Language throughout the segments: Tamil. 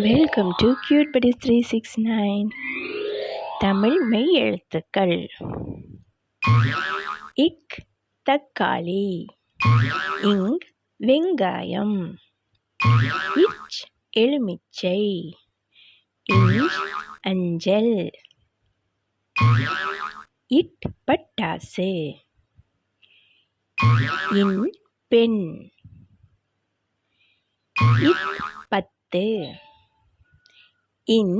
Welcome to cute buddies 369 Tamil மெய் எழுத்துக்கள். இக் தக்காளி, இங் வெங்காயம், இச் எலுமிச்சை, இஞ்ச் அஞ்சல், இட் பட்டாசு, இன் பெண், இத் பத்து, இன்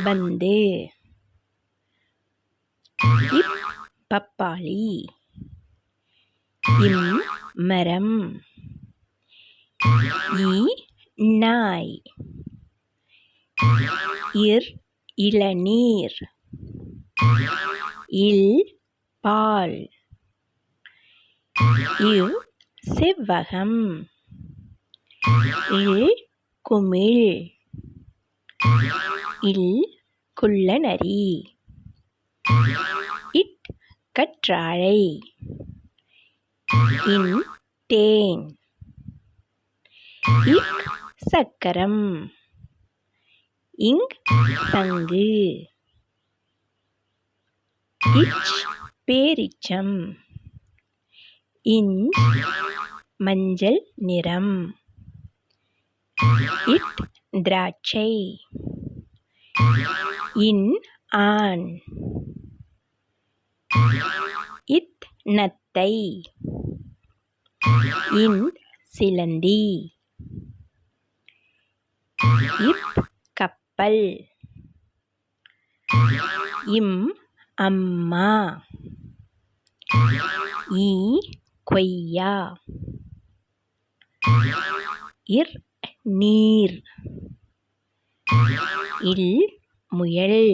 பந்து, இப் பப்பாளி, இம் மரம், இ நாய், இர் இளநீர், இல் பால், இவ் செவ்வகம், இல் குமிழ், இல் குள்ளநரி, இட் கற்றாழை, இன் தேன், இக் சக்கரம், இங் சங்கு, இச் பேரிச்சம், இஞ்ச் மஞ்சள் நிறம், இட் திராட்சை, இன் ஆண், இத் நத்தை, இன் சிலந்தி, இப் கப்பல், இம் அம்மா, ஈ கொய்யா, இர் நீர், இல் முயல்,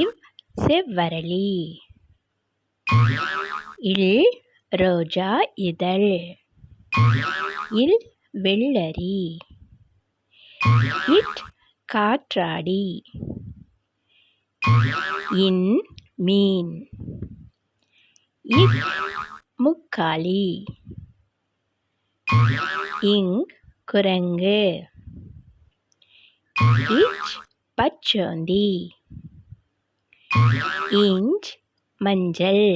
இவ் செவ்வரளி, இல் ரோஜா இதழ், இல் வெள்ளரி, இட் காற்றாடி, இன் மீன், இத் முக்காலி, இங் குரங்கு, இச் பச்சோந்தி, இஞ்ச் மஞ்சள்,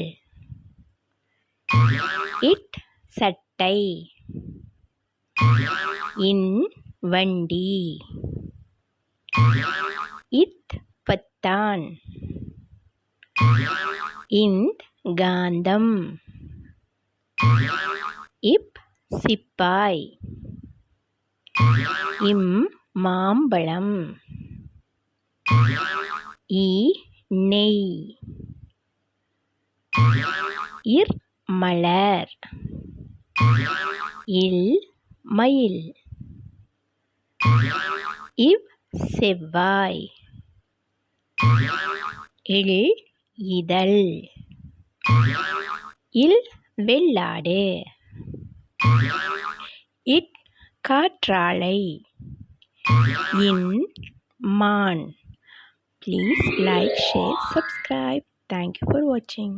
இட் சட்டை, இன் வண்டி, இத் பொத்தான், இந்த் காந்தம், இப் சிப்பாய், இம் மாம்பழம், ஈ நெய், இர் மலர், இல் மயில், இவ் செவ்வாய், இல் இதழ், இல் வெள்ளாடு, இட் காற்றாழை, இன் மான். Please like, share, subscribe. Thank you for watching.